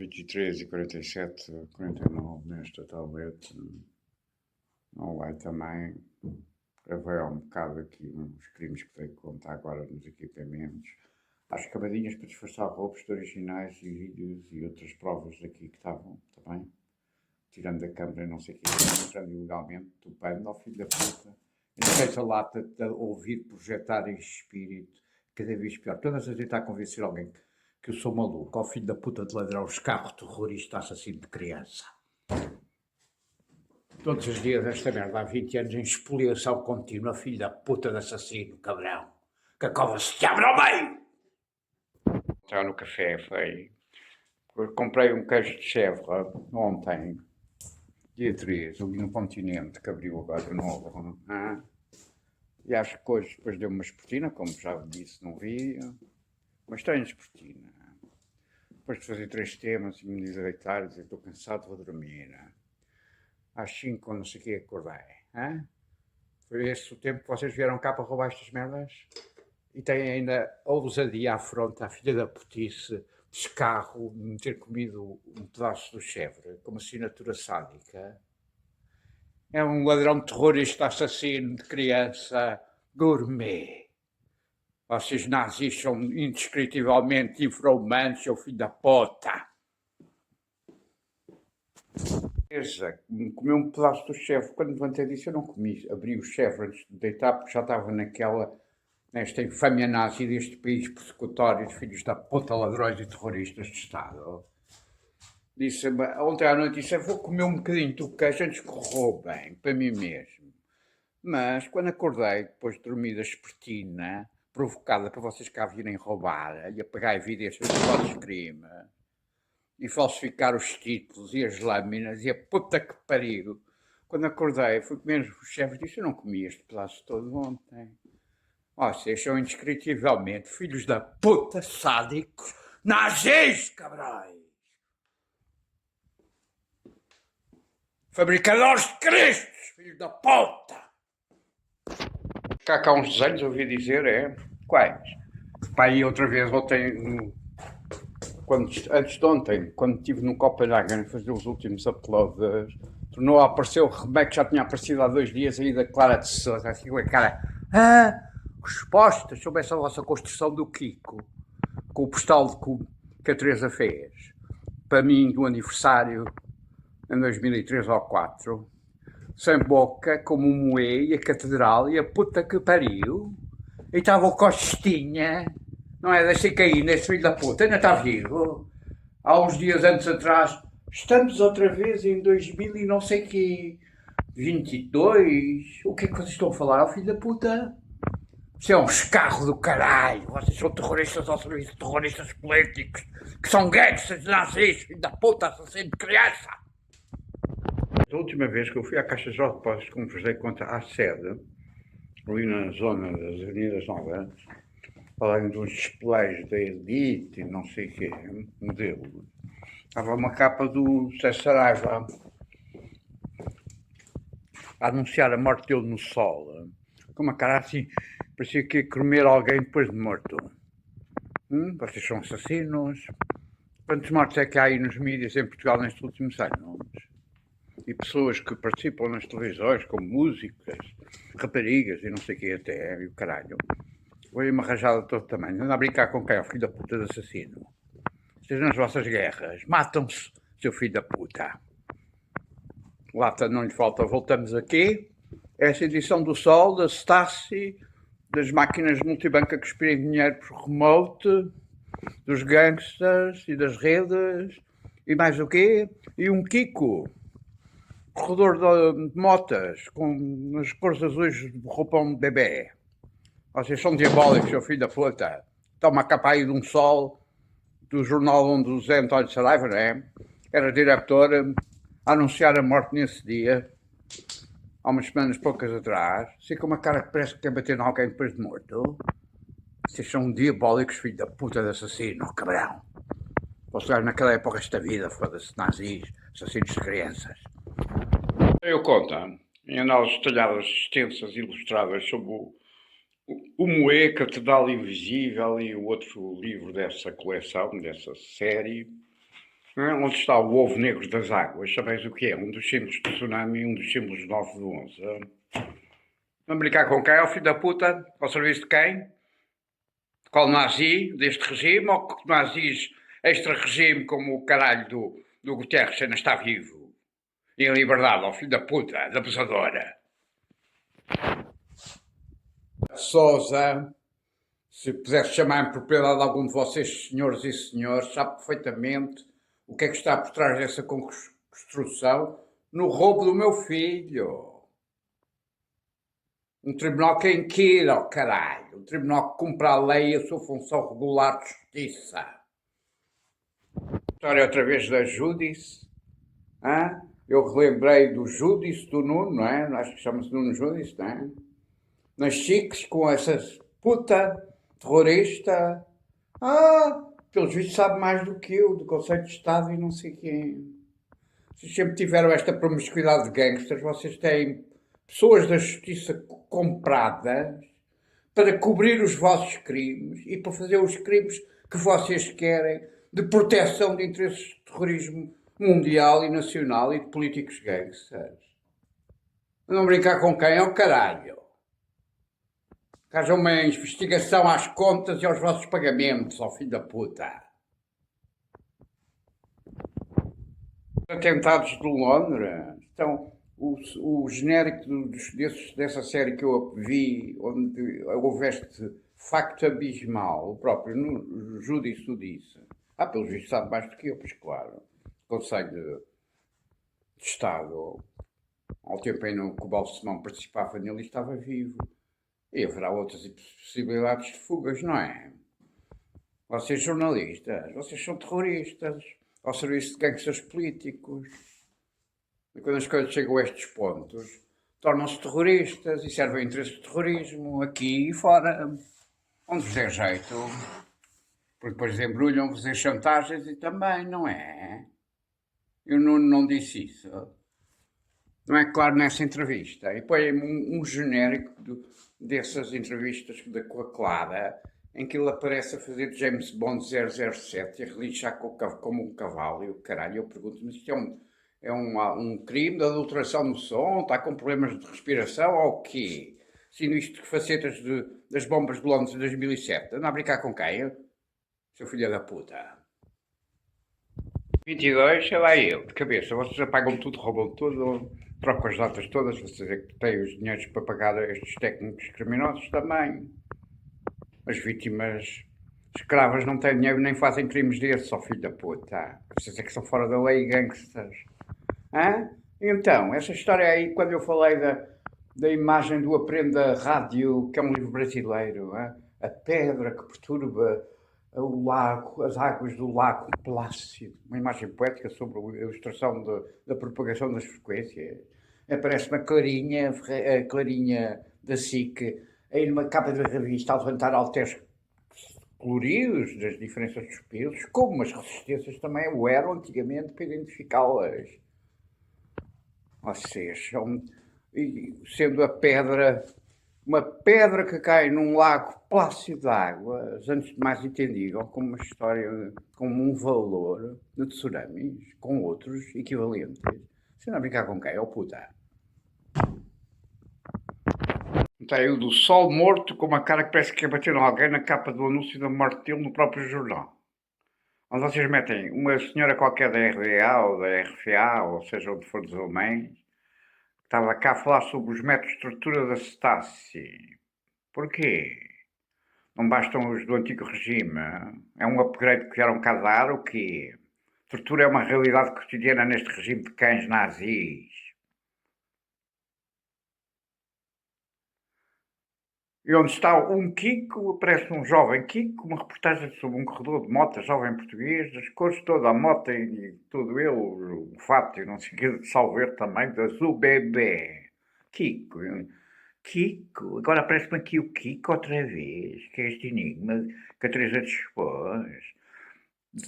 23h47, 49 nesta tablete. Não vai também. Gravei há um bocado aqui uns crimes que tenho que contar agora nos equipamentos. Às cavadinhas para disfarçar roubos de originais e vídeos e outras provas aqui que estavam também. Tirando da câmara e não sei o que, entrando ilegalmente, topando ao filho da puta. Essa lata de ouvir projetar em espírito, cada vez pior. Todas a tentar convencer alguém que eu sou maluco, ao filho da puta de ladrar os carros, terrorista, assassino de criança. Todos os dias esta merda, há 20 anos, em expoliação contínua, filho da puta de assassino, cabrão. Que a cova se abre ao meio! Estava no café, foi. Comprei um queijo de chèvre ontem, dia 3, ali no Continente, que abriu agora de novo. E acho que hoje depois deu uma espetina, como já disse no vídeo. Mas tenho espetina. Depois de fazer 3 temas e me deitar, dizer estou cansado, vou dormir. Às 5, quando não sei o que, acordei. Foi este o tempo que vocês vieram cá para roubar estas merdas? E têm ainda a ousadia à fronte, à filha da putice, descarro, de me ter comido um pedaço do chèvre, como assinatura sádica. É um ladrão terrorista, assassino de criança, gourmet. Vocês nazis são indescritivelmente infra-humanos, seu filho da puta. Comi um pedaço do chèvre. Quando levantei disso, eu não comi. Abri o chèvre antes de deitar, porque já estava nesta infâmia nazi deste país persecutório de filhos da puta, ladrões e terroristas de Estado. Disse, ontem à noite, disse, vou comer um bocadinho do queijo antes que roubem, para mim mesmo. Mas, quando acordei, depois de dormir da espertina, provocada para vocês cá virem roubar e apagar evidências dos vossos crimes, e falsificar os títulos e as lâminas, e a puta que pariu. Quando acordei, fui comer os chefes e disse, eu não comi este pedaço todo ontem. Vocês são indescritivelmente filhos da puta, sádicos, nazis, cabrais! Fabricadores de Cristos, filhos da puta! Cá há uns desenhos, ouvi dizer, quais? Pá, aí outra vez, ontem, antes de ontem, quando estive no Copenhagen a fazer os últimos uploads, tornou a aparecer o remake que já tinha aparecido há 2 dias aí da Clara de Sousa, assim com a cara, respostas sobre essa vossa construção do Kiko, com o postal que a Teresa fez, para mim, do aniversário, em 2003 ou 2004, sem boca, como um moé, e a catedral, e a puta que pariu, e estava o Costinha, não é, deixei cair nesse filho da puta, ainda está vivo, há uns dias antes atrás, estamos outra vez em 2000 e não sei que, 22, o que é que vocês estão a falar, filho da puta? Isso é um escarro do caralho, vocês são terroristas ao serviço de terroristas políticos, que são gangsters, nazis, filho da puta, assassino de criança. A última vez que eu fui à Caixa de Depósitos, conversei contra a sede, ali na zona das Avenidas Novas, falando de uns displays da Elite e não sei o quê, modelo. Estava uma capa do Zé Saraiva a anunciar a morte dele no sol, com uma cara assim, parecia que ia comer alguém depois de morto. Vocês são assassinos. Quantos mortos é que há aí nos mídias em Portugal nestes últimos anos? E pessoas que participam nas televisões, como músicas, raparigas e não sei o que até, e o caralho. Foi uma rajada de todo tamanho. Anda a brincar com quem? O filho da puta de assassino. Vocês nas vossas guerras matam-se, seu filho da puta. Lata não lhe falta. Voltamos aqui. Essa edição do Sol, da Stasi, das máquinas de multibanco a cuspirem dinheiro por remote, dos gangsters e das redes, e mais o quê? E um Kiko. Corredor de motas, com as cores azuis de roupão de bebê. Vocês são diabólicos, seu filho da puta. Está uma capa aí de um sol, do jornal onde o Zé António Saraiva, era diretor, a anunciar a morte nesse dia, há umas semanas poucas atrás, assim com uma cara que parece que quer bater em alguém depois de morto. Vocês são diabólicos, filho da puta de assassino, cabrão. Vocês naquela época esta vida, foda-se, nazis, assassinos de crianças. Eu conto, em análises detalhadas, extensas e ilustradas sobre o Moé, Catedral Invisível e o outro livro dessa coleção, dessa série, Não é? Onde está o ovo negro das águas? Sabes o que é? Um dos símbolos do tsunami, um dos símbolos do 9 do 11. Vamos brincar com quem? Ao filho da puta? Ao serviço de quem? Qual nazi deste regime? Ou nazis extra-regime como o caralho do Guterres ainda está vivo? E em liberdade, ao filho da puta, da abusadora. Sousa, se pudesse chamar em propriedade algum de vocês, senhores e senhores, sabe perfeitamente o que é que está por trás dessa construção no roubo do meu filho. Um tribunal que inquira, oh caralho. Um tribunal que cumpre a lei e a sua função regular de justiça. História outra vez da Júdice. Eu relembrei do Júdice do Nuno, não é? Acho que chama-se Nuno Júdice, não é? Nas chiques com essa puta terrorista. Pelos vistos sabe mais do que eu, do Conselho de Estado e não sei quem. Vocês sempre tiveram esta promiscuidade de gangsters, vocês têm pessoas da justiça compradas para cobrir os vossos crimes e para fazer os crimes que vocês querem de proteção de interesses de terrorismo mundial e nacional e de políticos gangsters. Não brincar com quem é o caralho. Que haja uma investigação às contas e aos vossos pagamentos, ao filho da puta. Atentados de Londres. Então, o genérico dessa série que eu vi, onde houve este facto abismal, o próprio Júdice o disse. Pelos vistos sabe mais do que eu, pois claro. O Conselho de Estado, ao tempo em que o Balsemão participava nele, estava vivo. E haverá outras possibilidades de fugas, não é? Vocês jornalistas, vocês são terroristas, ao serviço de gangsters políticos. E quando as coisas chegam a estes pontos, tornam-se terroristas e servem ao interesse do terrorismo, aqui e fora, onde vos der jeito. Porque depois embrulham-vos em chantagens e também, não é? E o Nuno não disse isso. Não é claro nessa entrevista. E põe um genérico dessas entrevistas com a Clara, em que ele aparece a fazer de James Bond 007 e a relinchar como um cavalo. E o caralho, eu pergunto, mas isto é um crime de adulteração do som? Está com problemas de respiração ou o quê? Sendo isto que facetas das bombas de Londres de 2007. Anda a brincar com quem? Seu filho da puta. 22, sei lá eu, de cabeça. Vocês apagam tudo, roubam tudo, trocam as datas todas. Vocês é que têm os dinheiros para pagar estes técnicos criminosos também. As vítimas escravas não têm dinheiro nem fazem crimes desses, ó filho da puta. Vocês é que são fora da lei, gangsters. Então, essa história aí, quando eu falei da imagem do Aprenda Rádio, que é um livro brasileiro, a pedra que perturba o lago, as águas do lago Plácido, uma imagem poética sobre a ilustração da propagação das frequências. Aparece-me a Clarinha da SIC, aí numa capa da revista, a levantar halteres coloridos das diferenças dos pesos, como as resistências também o eram antigamente para identificá-las. Vocês são, sendo a pedra, uma pedra que cai num lago plácido de água, antes de mais entendiam como uma história, como um valor de tsunamis, com outros equivalentes. Você não brincar com quem? É o puta. Tem o do sol morto com uma cara que parece que bateram alguém na capa do anúncio da morte dele no próprio jornal. Onde vocês metem uma senhora qualquer da RDA ou da RFA, ou seja, onde for dos alemães, que estava cá a falar sobre os métodos de tortura da Stasi. Porquê? Não bastam os do antigo regime? É um upgrade que vieram cá dar o quê? Tortura é uma realidade cotidiana neste regime de cães nazis. E onde está um Kiko, aparece um jovem Kiko, uma reportagem sobre um corredor de moto, jovem português, as cores toda a moto e todo ele, o fato e não sei o que, de Salver também, da Zubebé. Kiko, agora aparece-me aqui o Kiko outra vez, que é este enigma que a Teresa dispôs.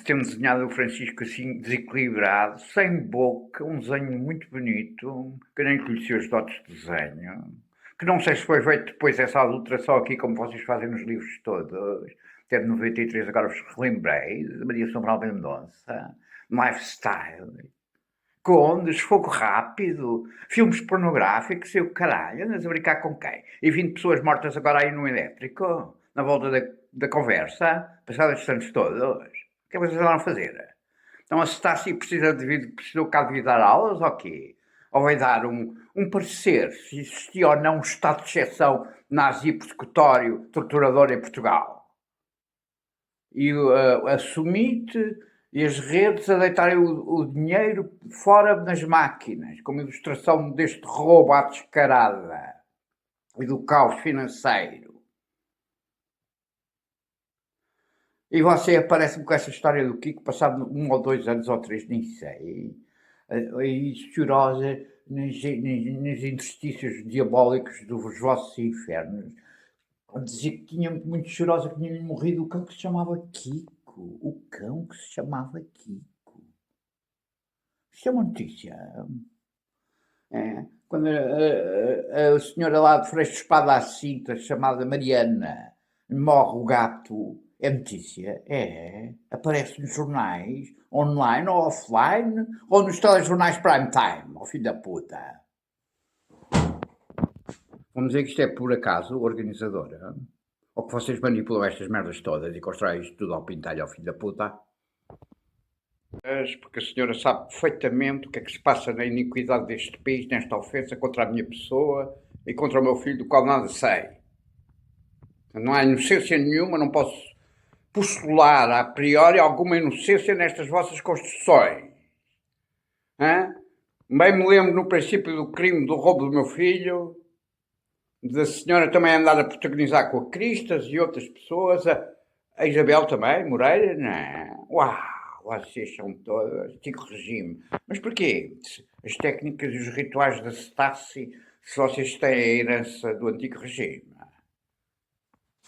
Tem desenhado o Francisco assim, desequilibrado, sem boca, um desenho muito bonito, que nem conhecia os dotes de desenho. Que não sei se foi feito depois essa adulteração aqui, como vocês fazem nos livros todos. Até de 93, agora vos relembrei, de Maria Sobral Mendonça. lifestyle, com desfogo rápido, filmes pornográficos e o caralho, andas a brincar com quem? E 20 pessoas mortas agora aí no elétrico, na volta da conversa, passados estes anos todos. O que é que vocês vão fazer? Então a Stasi precisou cá de dar aulas ou quê? Ou vai dar um parecer se existia ou não um estado de exceção nazi persecutório, torturador em Portugal? E a Sumite e as redes a deitarem o dinheiro fora das máquinas, como ilustração deste roubo à descarada e do caos financeiro. E você aparece-me com essa história do Kiko, passado 1 ou 2 anos ou 3, nem sei, e chorosa nos interstícios diabólicos dos vossos infernos. Dizia que tinha muito chorosa, que tinha morrido o cão que se chamava Kiko. O cão que se chamava Kiko. Isto é uma notícia. É. Quando a senhora lá de Freixo de Espada à Cinta, chamada Mariana, morre o gato, é notícia? É. Aparece nos jornais, online ou offline, ou nos telejornais prime time, ao filho da puta. Vamos dizer que isto é por acaso organizadora? Ou que vocês manipulam estas merdas todas e constroem isto tudo ao pintalho ao filho da puta? Porque a senhora sabe perfeitamente o que é que se passa na iniquidade deste país, nesta ofensa contra a minha pessoa e contra o meu filho, do qual nada sei. Não há inocência nenhuma, não posso postular a priori alguma inocência nestas vossas construções. Hã? Bem me lembro no princípio do crime do roubo do meu filho, da senhora também andar a protagonizar com a Cristas e outras pessoas, a Isabel também, Moreira, não. Uau, vocês são todas antigo regime. Mas porquê? As técnicas e os rituais da Stasi, se vocês têm a herança do antigo regime.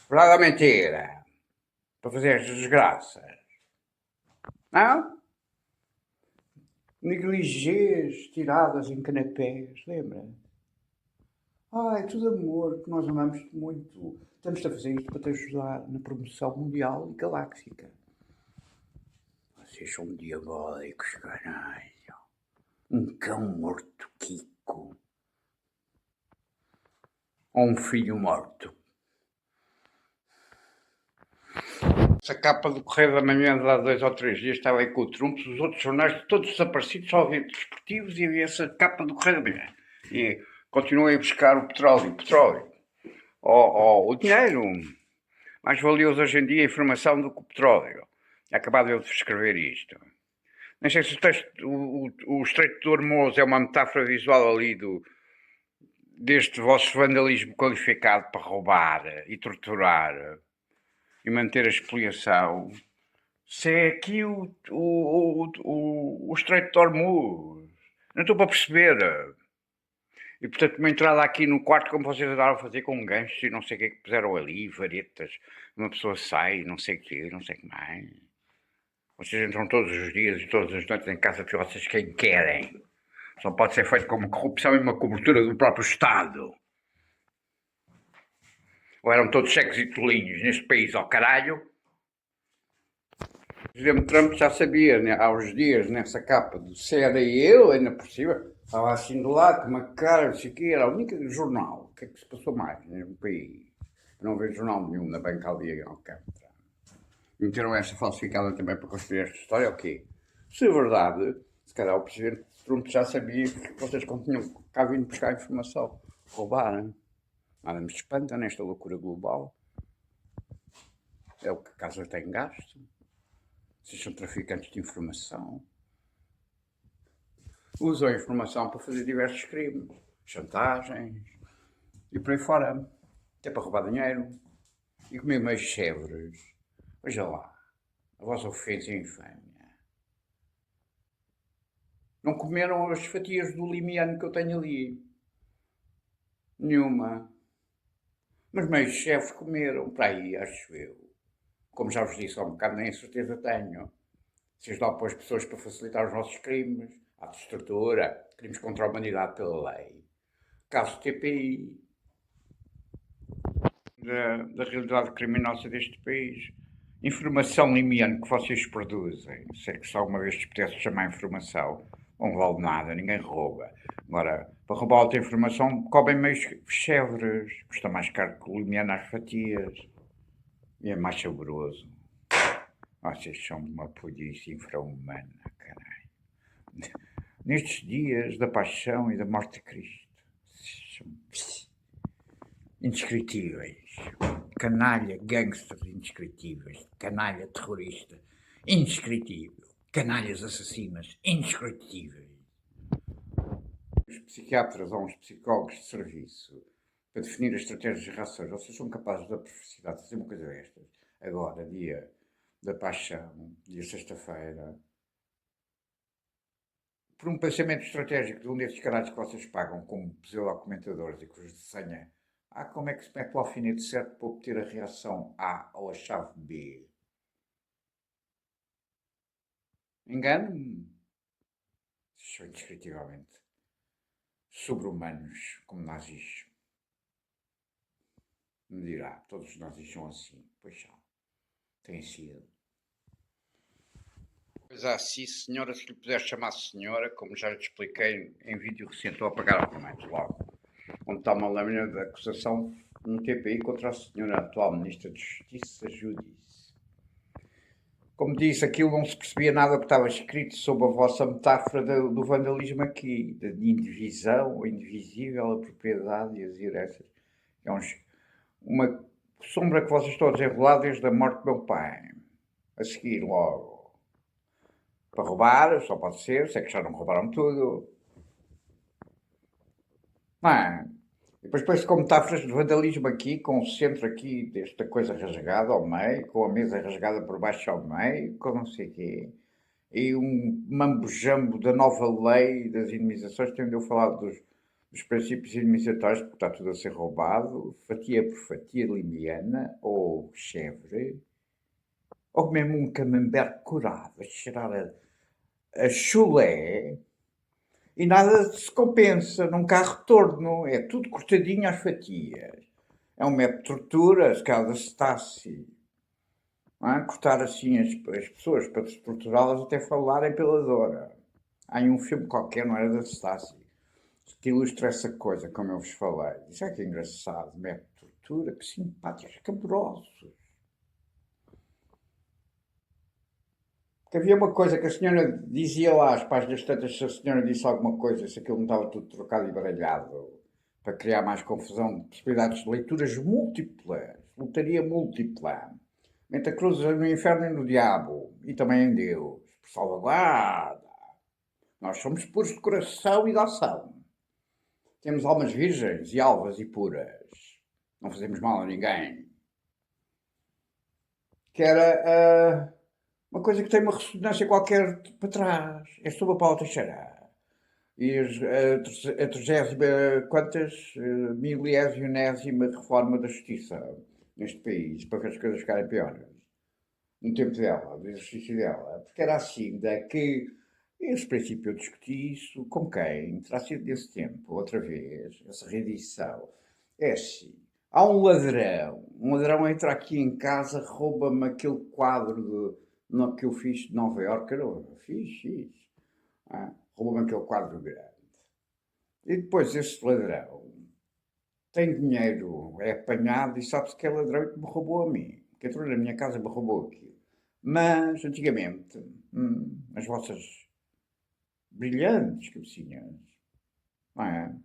Verdade ou mentira? Para fazer estas desgraças. Não? Negligês tiradas em canapés, lembra? Ai, tudo amor, que nós amamos muito. Estamos a fazer isto para te ajudar na promoção mundial e galáctica. Vocês são diabólicos, caralho. Um cão morto, Kiko. Ou um filho morto. Essa capa do Correio da Manhã de há 2 ou 3 dias estava aí com o Trump, os outros jornais todos desaparecidos, só havia desportivos e havia essa capa do Correio da Manhã. E continuei a buscar o petróleo. O dinheiro. Mais valioso hoje em dia a informação do que o petróleo. Acabado eu de escrever isto. Não sei se o texto, o Estreito de Hormuz é uma metáfora visual ali deste vosso vandalismo qualificado para roubar e torturar e manter a expoliação. Se é aqui o Estreito de Hormuz. Não estou para perceber. E portanto uma entrada aqui no quarto como vocês andaram a fazer com ganchos e não sei o que é que puseram ali, varetas, uma pessoa sai, não sei o que, não sei o que mais. Vocês entram todos os dias e todas as noites em casa de vocês quem querem. Só pode ser feito com uma corrupção e uma cobertura do próprio Estado. Ou eram todos cheques e tolinhos neste país ao caralho? O presidente Trump já sabia, né, há uns dias, nessa capa do se era eu, ainda por cima, estava assim do lado, com uma cara, não sei o quê, era o único jornal. O que é que se passou mais no país? Não vejo jornal nenhum na banca ali ao campo. Meteram esta falsificada também para construir esta história, ok? Se é verdade, se calhar o presidente Trump já sabia que vocês tinham cá vindo buscar informação, roubaram. Nada me espanta nesta loucura global. É o que a casa tem gasto. Vocês são traficantes de informação. Usam a informação para fazer diversos crimes, chantagens e por aí fora. Até para roubar dinheiro e comer meios chevres. Veja lá, a vossa ofensa e infâmia. Não comeram as fatias do limiano que eu tenho ali. Nenhuma. Mas meios chefes comeram, para aí, acho eu. Como já vos disse há um bocado, nem a certeza tenho. Vocês dão para as pessoas para facilitar os vossos crimes, atos de estrutura, crimes contra a humanidade pela lei. Caso TPI. Da realidade criminosa deste país. informação limiane que vocês produzem, se é que só uma vez se pudesse chamar informação, não vale nada, ninguém rouba. Agora, para roubar outra informação, cobrem meios chevres, custa mais caro que o limiane às fatias e é mais saboroso. Vocês são de uma polícia infra-humana, caralho. Nestes dias da paixão e da morte de Cristo, são indescritíveis. Canalha, gangsters indescritíveis. Canalha terrorista, indescritível. Canalhas assassinas, indescritíveis. Os psiquiatras ou os psicólogos de serviço para definir as estratégias de reações, vocês são capazes da perversidade de fazer uma coisa destas. Agora, dia da paixão, dia sexta-feira, por um pensamento estratégico de um desses caralhos que vocês pagam como pseudo-comentadores e que vos desenha como é que se mete o alfinete certo para obter a reação A ou a chave B. Engano-me? São indescritivelmente sobre-humanos, como nazis. Me dirá, todos os nazis são assim. Pois são. Têm sido. Pois sim, senhora, se lhe puder chamar senhora, como já lhe expliquei em vídeo recente, estou a apagar argumentos logo. Onde está uma lâmina de acusação no TPI contra a senhora atual Ministra de Justiça, Judice. Como disse, aquilo não se percebia nada do que estava escrito sob a vossa metáfora do vandalismo aqui, da indivisão, ou indivisível, a propriedade e as heranças. É uma sombra que vocês estão a desenrolar desde a morte do meu pai. A seguir, logo. Para roubar, só pode ser, se é que já não roubaram tudo. Não é? E depois com metáforas de vandalismo aqui, com o centro aqui desta coisa rasgada ao meio, com a mesa rasgada por baixo ao meio, com não sei o quê. E um mambo-jambo da nova lei das indemnizações, tendo eu falado dos princípios indemnizatórios, porque está tudo a ser roubado, fatia por fatia limiana, ou chevre, ou mesmo um camembert curado, a cheirar a chulé, e nada se compensa, nunca há retorno, é tudo cortadinho às fatias. É um método de tortura, se calhar da Stasi. Cortar assim as pessoas para torturá-las até falarem pela dor. Há um filme qualquer, não era da Stasi, que ilustra essa coisa, como eu vos falei. Isso é que é engraçado, método de tortura, que simpáticos, caborosos. Porque havia uma coisa que a senhora dizia lá às páginas tantas, se a senhora disse alguma coisa, se aquilo não estava tudo trocado e baralhado, para criar mais confusão, possibilidades de leituras múltiplas, lotaria múltipla. Mente a cruz no inferno e no diabo, e também em Deus, por salvaguarda. Nós somos puros de coração e de ação. Temos almas virgens e alvas e puras. Não fazemos mal a ninguém. Que era uma coisa que tem uma ressonância qualquer para trás. É sobre a Paula Teixeira. E a 30ª, milésima reforma da justiça neste país, para ver as coisas ficarem piores. No tempo dela, do exercício dela. Porque era assim, que esse princípio eu discuti isso com quem? Terá sido desse tempo, outra vez, essa reedição. É assim. Há um ladrão entra aqui em casa, rouba-me aquele quadro que eu fiz de Nova Iorque, eu fiz. Rouba-me aquele quadro grande. E depois esse ladrão tem dinheiro, é apanhado e sabe-se que é ladrão que me roubou a mim. Que entrou na minha casa e me roubou aquilo. Mas, antigamente, as vossas brilhantes cabecinhas, não é?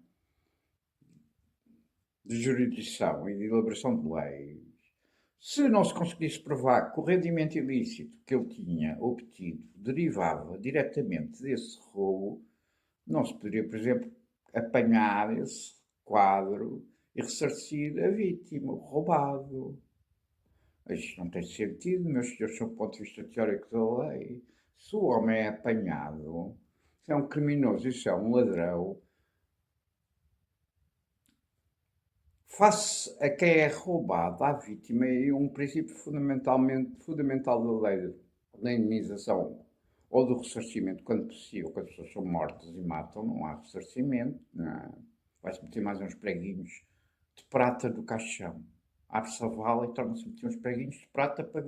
De jurisdição e de elaboração de leis, se não se conseguisse provar que o rendimento ilícito que ele tinha obtido derivava diretamente desse roubo, não se poderia, por exemplo, apanhar esse quadro e ressarcir a vítima, o roubado. Isto não tem sentido, meus senhores, sob o ponto de vista teórico da lei. Se o homem é apanhado, isso é um criminoso, isso é um ladrão. Face a quem é roubado, à vítima, é um princípio fundamental da lei da indemnização ou do ressarcimento, quando possível, quando as pessoas são mortas e matam, não há ressarcimento, vai-se meter mais uns preguinhos de prata do caixão. Abre-se a vala e torna-se a meter uns preguinhos de prata para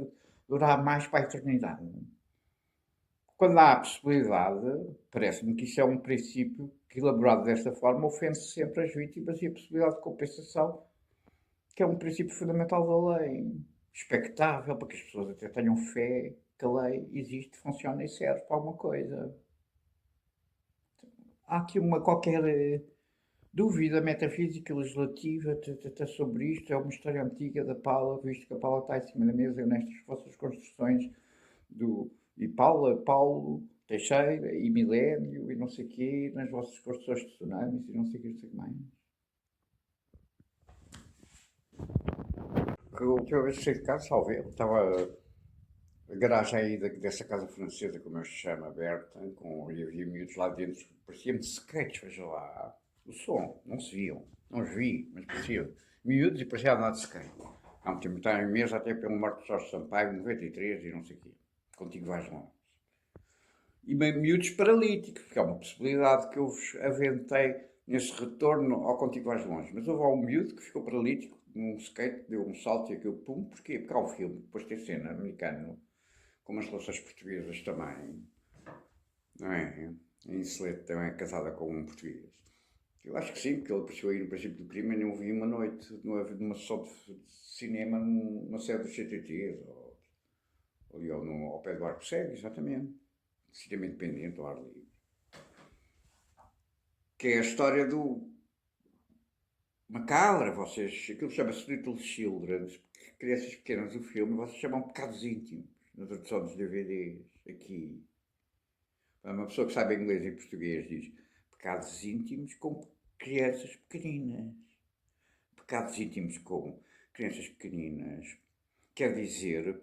do durar mais para a eternidade. Quando há a possibilidade, parece-me que isso é um princípio que, elaborado desta forma, ofende sempre as vítimas e a possibilidade de compensação, que é um princípio fundamental da lei, expectável, para que as pessoas até tenham fé que a lei existe, funciona e serve para alguma coisa. Há aqui uma qualquer dúvida metafísica legislativa sobre isto. É uma história antiga da Paula, visto que a Paula está em cima da mesa nestas vossas construções e Paula, Paulo, Teixeira e Milénio e não sei o quê, nas vossas construções de tsunamis e não sei o que, não sei o que mais. A última vez que saí de casa, salve, estava a garagem aí dessa casa francesa, como eu se chama, aberta, e havia miúdos lá dentro, parecia-me de skates, veja lá. O som, não se viam, não os vi, mas parecia miúdos e parecia andar de skate. Há um tempo está em mesa até pelo Marco de Jorge Sampaio, 93 e não sei o quê. Contigo vais longe. E miúdos paralíticos, porque é uma possibilidade que eu vos aventei nesse retorno ao Contigo vais longe. Mas houve um miúdo que ficou paralítico num skate, deu um salto e aquilo pum, porquê? Porque há um filme, depois tem cena americano, como as relações portuguesas também, não é? A Incelete também é casada com um português. Eu acho que sim, porque ele apareceu aí no princípio do crime e não vi uma noite, numa sessão de cinema numa sede dos CTTs, ou ali ao pé do Arco Cego, exatamente. Cinema independente, ao ar livre. Que é a história do macabra, vocês, aquilo chama-se Little Children, crianças pequenas, o filme, vocês chamam pecados íntimos, na tradução dos DVDs, aqui. Uma pessoa que sabe inglês e português diz pecados íntimos com crianças pequeninas. Pecados íntimos com crianças pequeninas quer dizer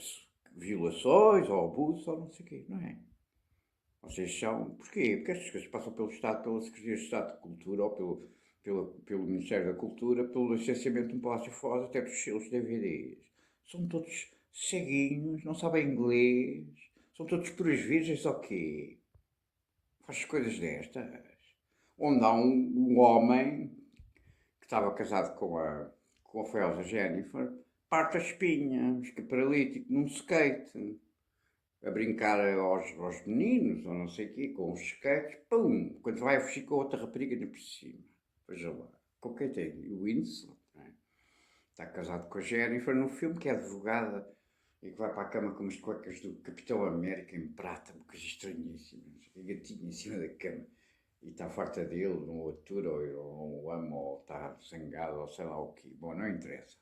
violações ou abusos ou não sei o quê, não é? Vocês são. Porquê? Porque estas coisas passam pelo Estado, pela Secretaria de Estado de Cultura ou pelo Ministério da Cultura, pelo licenciamento de um Palácio Foz, até dos seus DVDs. São todos ceguinhos, não sabem inglês, são todos por as virgens ou quê? Faz coisas destas. Onde há um homem que estava casado com a famosa Jennifer, parte as espinhas, que é paralítico, num skate, a brincar aos meninos, ou não sei o quê, com os skates, pum! Quando vai a fugir com outra rapariga de por cima. Veja lá. Com quem tem? O Winston, não é? Está casado com a Jennifer no filme, que é advogada e que vai para a cama com umas cuecas do Capitão América em prata, uma coisa estranhíssima. E gatinho em cima da cama. E está farta dele, não o atura, ou o ama, ou está zangado, ou sei lá o quê. Bom, não interessa.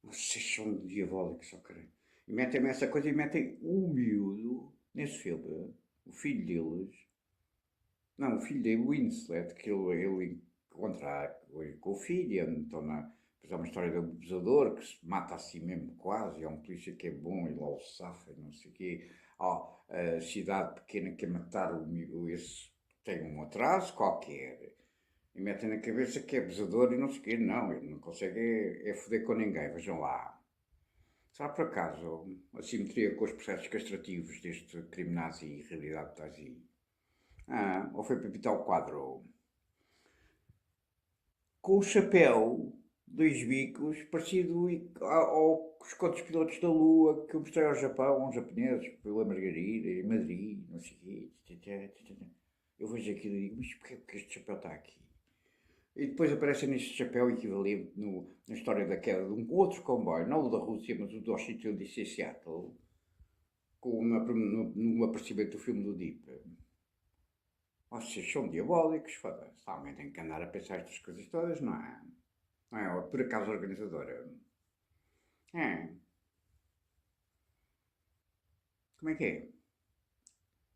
Vocês são diabólicos, só querem. E metem-me essa coisa e metem o miúdo nesse filme, o filho deles. Não, o filho dele, Winslet, que ele encontra com o filho, então depois há uma história do abusador que se mata a si mesmo quase, é um polícia que é bom e lá o safa, não sei o quê. A cidade pequena quer matar esse tem um atraso qualquer. E metem na cabeça que é abusador e não sei o quê. Não, ele não consegue foder com ninguém, vejam lá. Será por acaso a simetria com os processos castrativos deste crime nazi e realidade nazi? Ou foi para pintar o quadro? Com o chapéu, dois bicos, parecido aos contos pilotos da Lua que eu mostrei ao Japão, aos japoneses, pela Margarida, em Madrid, não sei o quê. Eu vejo aquilo e digo, mas porquê que este chapéu está aqui? E depois aparece neste chapéu equivalente na história da queda de um outro comboio, não o da Rússia, mas o do Washington DC Seattle, no aparecimento do filme do Deep. Vocês são diabólicos, foda-se. Realmente tem que andar a pensar estas coisas todas, não é? Não é por acaso organizadora. É. Como é que é?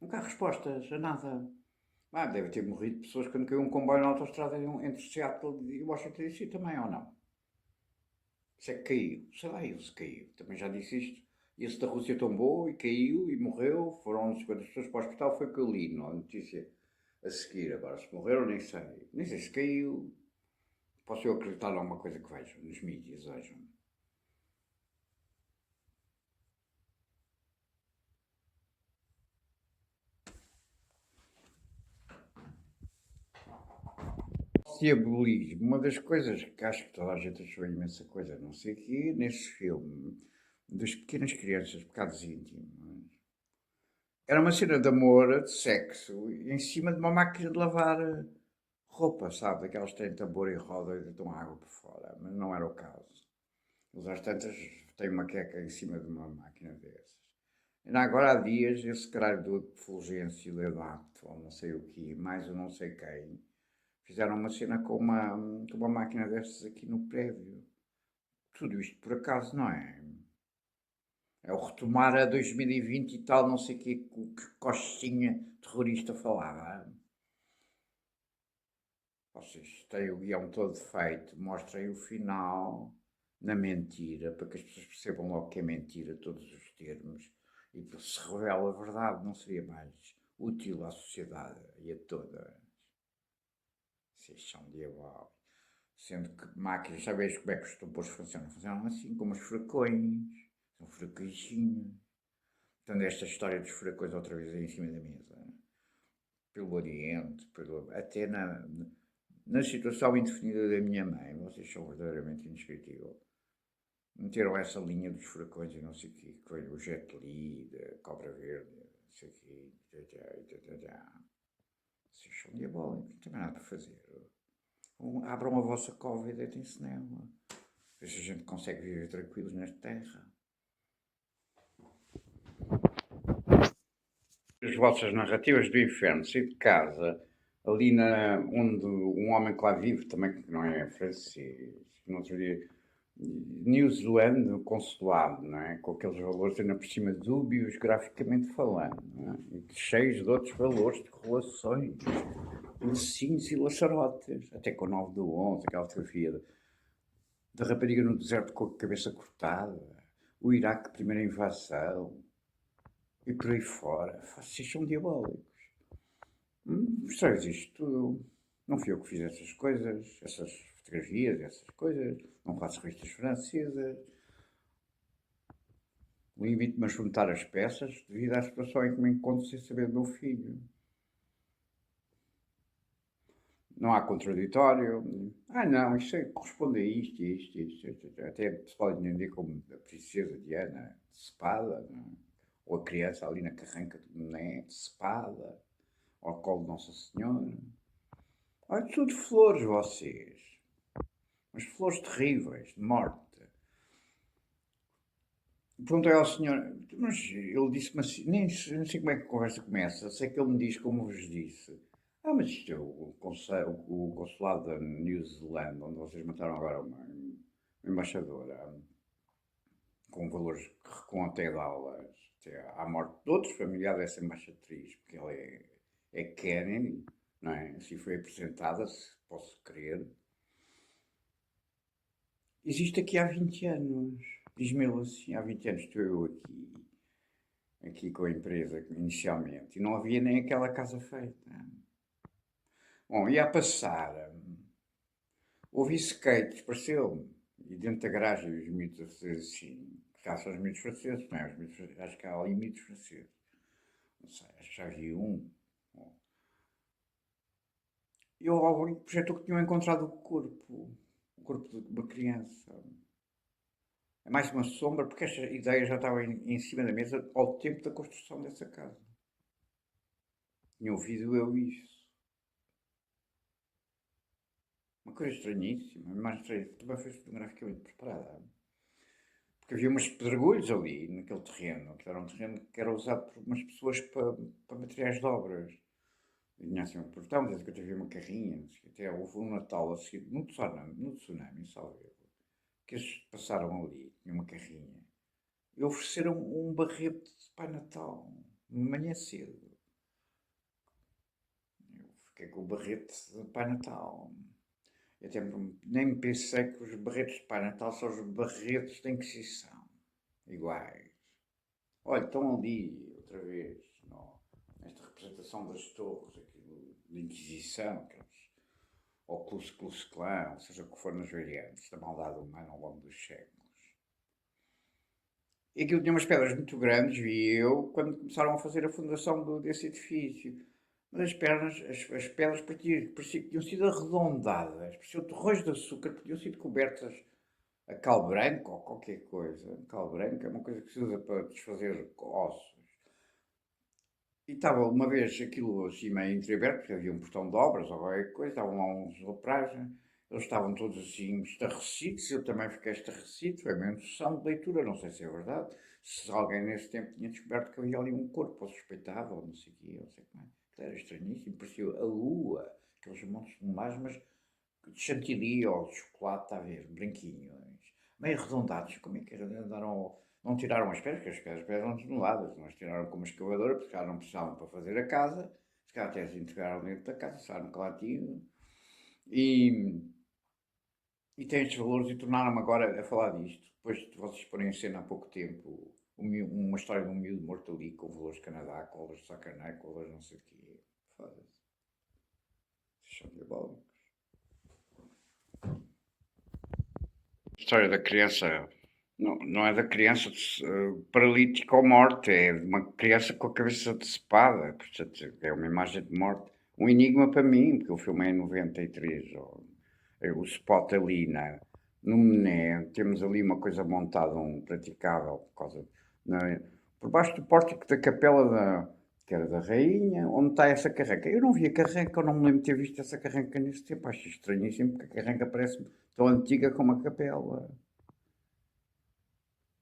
Nunca há respostas a nada. Deve ter morrido pessoas quando caiu um comboio na autostrada entre Seattle e Washington DC também, ou não? Se é que caiu. Sei lá eu se caiu. Também já disse isto. Esse da Rússia tombou e caiu e morreu. Foram 50 pessoas para o hospital. Foi o que eu li na notícia a seguir. Agora, se morreram, nem sei. Nem sei se caiu. Posso eu acreditar em alguma coisa que vejam nos mídias, vejam. diabolismo, uma das coisas que acho que toda a gente achou imensa coisa, não sei o quê, nesse filme, das pequenas crianças, pecados íntimos, era uma cena de amor, de sexo, em cima de uma máquina de lavar roupa, sabe? Daquelas que têm tambor e roda e dão água por fora, mas não era o caso. Eles às tantas têm uma queca em cima de uma máquina dessas. Ainda agora há dias, esse caralho do Fulgêncio Leonardo, ou não sei o quê, mais ou não sei quem, fizeram uma cena com uma máquina dessas aqui no prédio. Tudo isto por acaso, não é? É o retomar a 2020 e tal, não sei o que Costinha terrorista falava. Vocês têm o guião todo feito, mostrem o final na mentira, para que as pessoas percebam logo que é mentira todos os termos e que se revela a verdade, não seria mais útil à sociedade e a todas. Vocês são diabólicos. Sendo que máquinas, sabes como é que os tambores funcionam? Funcionam assim, como os furacões. São furacõezinhos. Portanto, esta história dos furacões outra vez aí em cima da mesa. Pelo Oriente, até na situação indefinida da minha mãe. Vocês são verdadeiramente indescritíveis. Meteram essa linha dos furacões e não sei o quê, que foi o Jet Li, da Cobra Verde, não sei o quê. Vocês são diabólicos, não tem nada para fazer. Abram a vossa cova e deitem-se nela. Ver se a gente consegue viver tranquilos nesta terra. As vossas narrativas do inferno, sair de casa, ali onde um homem que lá vive, também que não é francês, no outro dia, New Zealand, no consulado, não é? Com aqueles valores ainda por cima dúbios, graficamente falando, não é? E cheios de outros valores, de correlações, lacinhos e laçarotes, até com o 9 do 11, aquela fotografia da rapariga no deserto com a cabeça cortada, o Iraque, primeira invasão, e por aí fora. Vocês são diabólicos. Mostrei isto tudo. Não fui eu que fiz essas coisas, essas fotografias, essas coisas. Não faço revistas francesas. Limito-me a juntar as peças devido à situação em que me encontro sem saber do meu filho. Não há contraditório. Não, isto corresponde a isto. Até se pode entender como a princesa Diana de espada, não é? Ou a criança ali na carranca do boné de espada, ao colo de Nossa Senhora. Olha, tudo flores vocês. Mas flores terríveis, de morte. Perguntei ao senhor, mas ele disse-me assim, nem sei como é que a conversa começa, sei que ele me diz como vos disse. Mas isto é o consulado da New Zealand, onde vocês mataram agora uma embaixadora, com valores que recuam até dólares, até à morte de outros familiares dessa embaixatriz, porque ela é Kennedy, não é? Assim foi apresentada, se posso crer. Existe aqui há 20 anos, diz-me ele assim, há 20 anos estou eu aqui com a empresa inicialmente, e não havia nem aquela casa feita. Bom, ia a passar, ouvi skates, pareceu-me, e dentro da garagem os miúdos a fazer assim, já são os miúdos franceses, não é? Os miúdos, acho que há ali miúdos franceses, não sei, acho que já vi um. Bom, eu logo projetou que tinham encontrado o corpo de uma criança. É mais uma sombra, porque esta ideia já estava em cima da mesa ao tempo da construção dessa casa. Tinha ouvido eu isso. Uma coisa estranhíssima, mais estranha, também foi fotograficamente preparada. Porque havia umas pedregulhos ali, naquele terreno, que era um terreno que era usado por umas pessoas para materiais de obras. E tinha assim um portão, desde que havia uma carrinha, até houve um Natal a seguir, no tsunami, salve, que eles passaram ali, tinha uma carrinha, e ofereceram um barrete de Pai Natal, de manhã cedo. Eu fiquei com o barrete de Pai Natal. Eu até nem pensei que os barretes de Pai Natal são os barretes da Inquisição. Iguais. Olha, estão ali, outra vez, nesta representação das torres, aquilo de Inquisição, aqueles, ou Klux Klan, seja o que for nas variantes, da maldade humana ao longo dos séculos. E aquilo tinha umas pedras muito grandes, vi eu, quando começaram a fazer a fundação desse edifício. Mas as pernas, as pedras parecia que tinham sido arredondadas, parecia torrões de açúcar, podiam sido cobertas a cal branco ou qualquer coisa. Cal branco é uma coisa que se usa para desfazer ossos. E estava uma vez aquilo assim meio entreaberto, porque havia um portão de obras ou qualquer coisa, estavam lá uns operários, eles estavam todos assim estarrecidos, eu também fiquei estarrecido, foi a minha noção de leitura, não sei se é verdade, se alguém nesse tempo tinha descoberto que havia ali um corpo, ou suspeitava, ou não sei o quê, não sei como é. Aquilo era estranhíssimo, parecia a lua, aqueles montes de mas de chantilly ou de chocolate, está a ver, branquinhos, meio arredondados, como é que era? Andaram, não tiraram as pedras, porque as pedras eram toneladas, mas tiraram com uma escavadora, porque já não precisavam para fazer a casa, se calhar até se integraram dentro da casa, sabem que lá tinham, e, e tem estes valores e tornaram-me agora a falar disto, depois de vocês porem em cena há pouco tempo uma história de um miúdo morto ali com valores de Canadá, com valores de sacanagem, com valores não sei o quê, foda-se, vocês são diabólicos. História da criança não é da criança paralítica ou morte, é de uma criança com a cabeça decepada, portanto, é uma imagem de morte. Um enigma para mim, porque eu filmei em 93, o spot ali no Mené, temos ali uma coisa montada, um praticável, por causa, por baixo do pórtico da capela que era da rainha, onde está essa carranca. Eu não vi a carranca, eu não me lembro de ter visto essa carranca nesse tempo, acho estranhíssimo, porque a carranca parece tão antiga como a capela.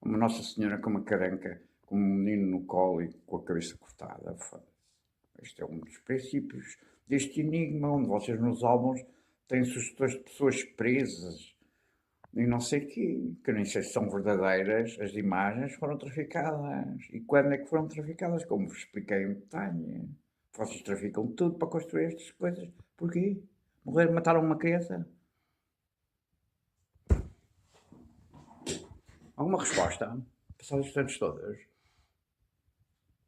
Uma Nossa Senhora com uma caranca, com um menino no colo e com a cabeça cortada. Este é um dos princípios deste enigma, onde vocês nos álbuns têm sugestões de pessoas presas e não sei o quê, que eu nem sei se são verdadeiras, as imagens foram traficadas. E quando é que foram traficadas? Como vos expliquei em detalhe. Vocês traficam tudo para construir estas coisas. Porquê? Mataram uma criança? Alguma resposta? Passados os anos todos?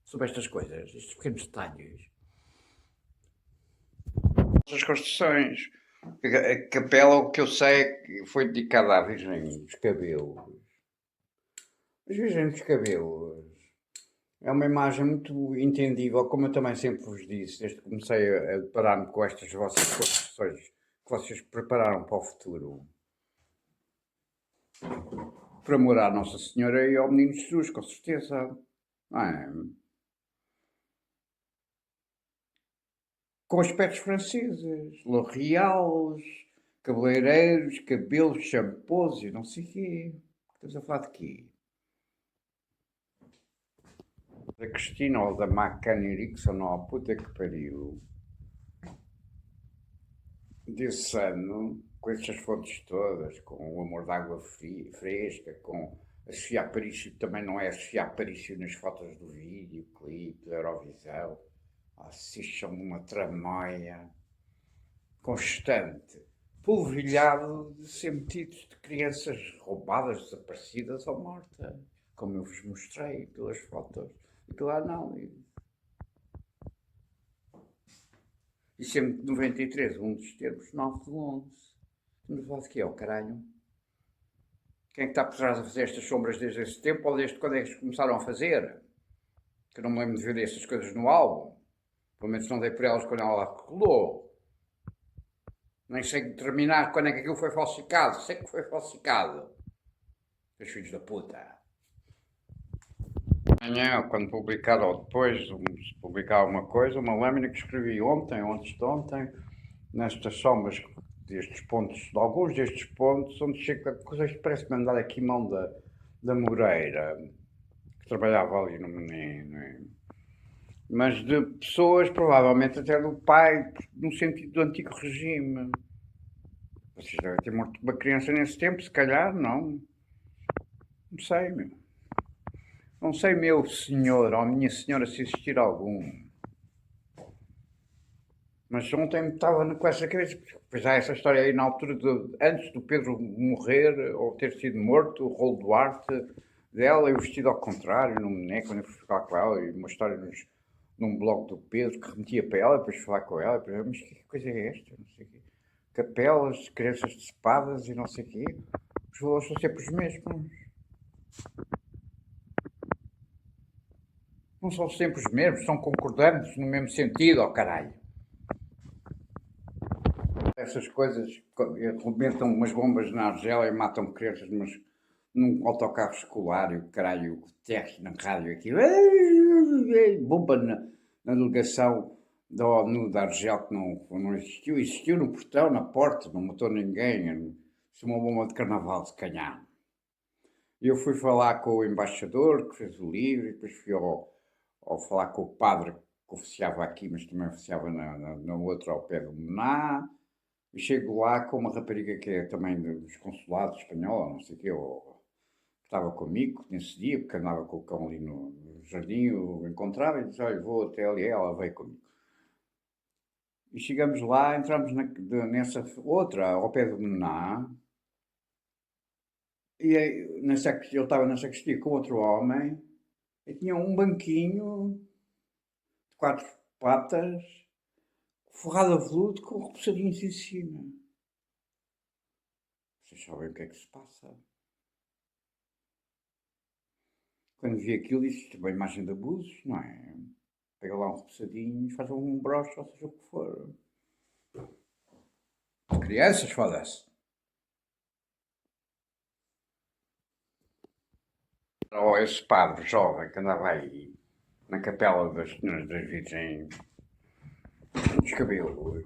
Sobre estas coisas, estes pequenos detalhes. As construções. A capela, o que eu sei é que foi dedicada à Virgem dos Cabelos. As Virgem dos Cabelos é uma imagem muito entendível, como eu também sempre vos disse, desde que comecei a deparar-me com estas vossas construções que vocês prepararam para o futuro. Por amor à Nossa Senhora e ao Menino Jesus, com certeza. Não é? Com aspectos franceses, L'Oréal, cabeleireiros, cabelos, shampoos e não sei o quê. Estamos a falar de quê? Da Cristina ou da Macana Erickson, ou a puta que pariu. Desse ano, com essas fontes todas, com o amor da água fresca, com a Sofia Aparício, também não é a Sofia Aparício nas fotos do vídeo, clipe, da Eurovisão. Assistam uma tramóia constante, polvilhado de sentidos de crianças roubadas, desaparecidas ou mortas, como eu vos mostrei pelas fotos e pela análise. E sempre de 93, um dos termos 9 de 11. Estamos a falar de quê, ó caralho? Quem é que está por trás a fazer estas sombras desde esse tempo ou desde quando é que eles começaram a fazer? Que eu não me lembro de ver essas coisas no álbum. Pelo menos não dei por elas quando ela rolou. Nem sei determinar quando é que aquilo foi falsificado. Sei que foi falsificado. Os filhos da puta. Amanhã, quando publicar ou depois, se publicar alguma coisa, uma lâmina que escrevi ontem, ou antes de ontem, nestas sombras destes pontos, de alguns destes pontos, onde chega a coisa que parece-me andar aqui mão da Moreira, que trabalhava ali no Menino, mas de pessoas, provavelmente até do pai, no sentido do antigo regime. Vocês devem ter morto uma criança nesse tempo, se calhar, não. Não sei, meu. Não sei, meu senhor ou minha senhora, se existir algum. Mas ontem estava com essa cabeça, pois há essa história aí na altura, antes do Pedro morrer ou ter sido morto, o rolo Duarte dela e o vestido ao contrário, no Mené, quando eu fui ficar com ela, e uma história num blog do Pedro que remetia para ela, depois falar com ela, depois, mas que coisa é esta? Não sei o quê. Capelas, crianças decepadas e não sei o quê. Os valores são sempre os mesmos. Não são sempre os mesmos, são concordantes no mesmo sentido, ó caralho. Essas coisas arrebentam umas bombas na Argélia e matam crianças num autocarro escolar e o caralho, o terra na rádio aquilo. Bomba na delegação da ONU da Argélia que não existiu. Existiu no portão, na porta, não matou ninguém. Isso é uma bomba de carnaval, se calhar. Eu fui falar com o embaixador que fez o livro e depois fui ao falar com o padre que oficiava aqui, mas também oficiava na outra ao pé do Mená. E chego lá com uma rapariga que é também dos consulados espanhol, não sei o quê, que estava comigo nesse dia, porque andava com o cão ali no jardim, eu encontrava e disse, olha, vou até ali, ela veio comigo. E chegamos lá, entramos nessa outra, ao pé do Mená, e aí, eu estava na sacristia com outro homem, e tinha um banquinho de 4 patas, forrado a veludo, com repousadinhos em cima. Vocês sabem o que é que se passa? Quando vi aquilo, disse, isto é uma imagem de abusos, não é? Pega lá um repousadinho e faz um broche, ou seja o que for. Crianças, foda-se. Ou esse padre jovem que andava aí na capela das Senhoras das Virgens dos cabelos.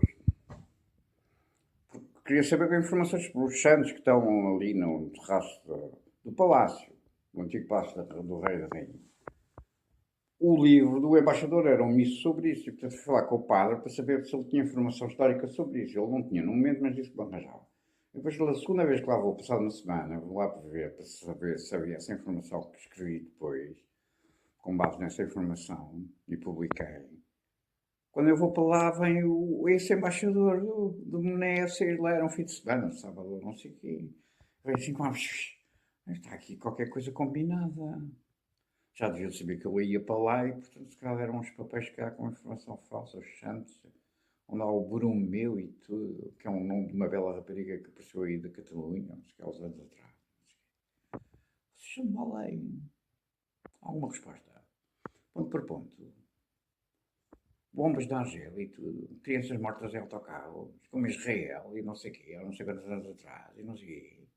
Queria saber informações sobre os santos que estão ali no terraço do palácio, do antigo palácio do rei e da rainha. O livro do embaixador era um misso sobre isso, e portanto fui falar com o padre para saber se ele tinha informação histórica sobre isso. Ele não tinha no momento, mas disse que me arranjava. Depois, a segunda vez que lá vou, passada uma semana, vou lá para ver, para saber se havia essa informação que escrevi depois, com base nessa informação, e publiquei. Quando eu vou para lá, vem esse embaixador do Moné a sair lá, era um fim de semana, sábado, não sei o quê. Vem assim com está aqui qualquer coisa combinada. Já deviam saber que eu ia para lá e, portanto, se calhar eram uns papéis cá com informação falsa, os santos, onde há o Brumeu e tudo, que é um nome de uma bela rapariga que apareceu aí da Catalunha, uns anos atrás. Vocês são mal aí. Alguma resposta? Ponto por ponto. Bombas de Argélia e tudo, crianças mortas em autocarros, como Israel e não sei o quê, há não sei quantos anos atrás, e não sei o quê.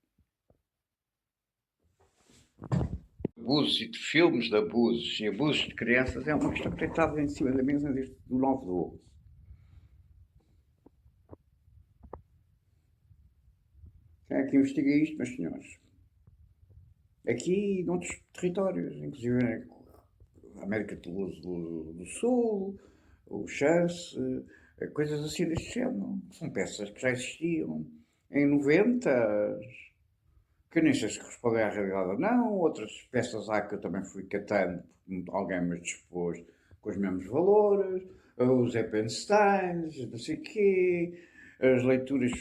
Abusos e de filmes de abusos e abusos de crianças é uma questão que tem estado em cima da mesa desde o 9 de 11. Quem é que investiga isto, meus senhores? Aqui e noutros territórios, inclusive a América do Sul, o Chance, coisas assim deste género. São peças que já existiam em 90, que eu nem sei se respondem à realidade ou não. Outras peças há que eu também fui catando, porque alguém me dispôs com os mesmos valores. Os Eppensteins, não sei o quê. As leituras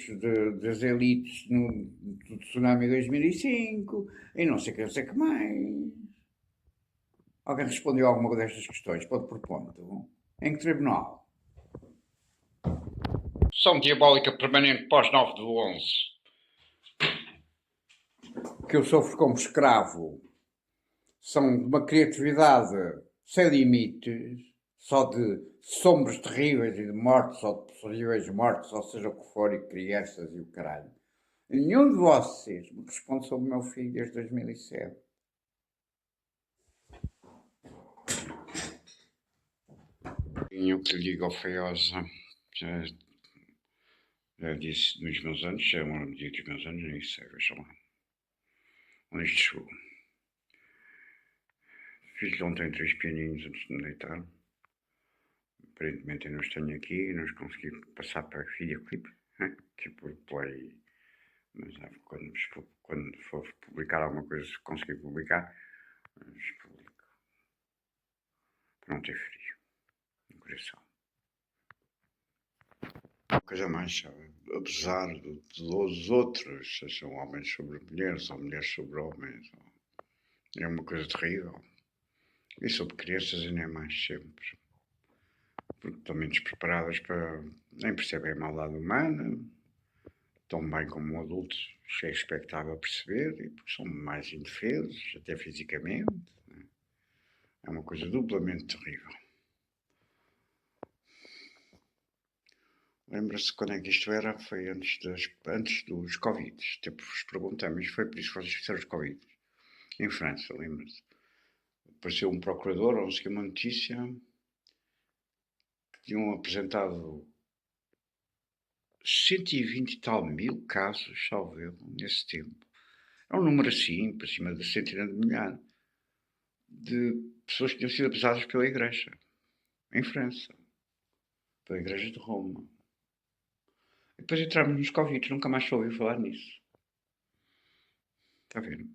das elites do Tsunami 2005 e não sei o que mais. Alguém respondeu a alguma destas questões, ponto por ponto? Em que tribunal? São diabólica permanente pós 9 de 11. Que eu sofro como escravo. São de uma criatividade sem limites, só de sombras terríveis e de mortes, ou de possíveis mortes, ou seja o que for, e crianças e o caralho. Nenhum de vocês me responde sobre o meu filho desde 2007. E o que lhe digo ao Feiosa, já disse nos meus anos, já é um dia dos meus anos, nem sei, vejam lá. Onde isto chegou? Fiz ontem 3 pianinhos antes de me deitar. Aparentemente eu não os tenho aqui e não os consegui passar para videoclipe, né? Que por play. Mas quando for publicar alguma coisa, se conseguir publicar, publico. Para não ter frio no coração. Coisa mais, sabe? Apesar dos outros, sejam homens sobre mulheres ou mulheres sobre homens, é uma coisa terrível. E sobre crianças ainda é mais sempre. Porque estão menos preparadas para. Nem percebem a maldade humana, tão bem como adultos, é expectável perceber, e porque são mais indefesos, até fisicamente. Né? É uma coisa duplamente terrível. Lembra-se quando é que isto era? Foi antes dos Covid. Tipo, vos perguntei, mas foi por isso que vocês fizeram os Covid. Em França, lembra-se? Apareceu um procurador, ou não sei uma notícia, que tinham apresentado 120 e tal mil casos, salvo erro, nesse tempo. É um número assim, para cima de centena de milhares, de pessoas que tinham sido abusadas pela Igreja, em França, pela Igreja de Roma. E depois entramos nos Covid, nunca mais se ouviu falar nisso. Está a ver?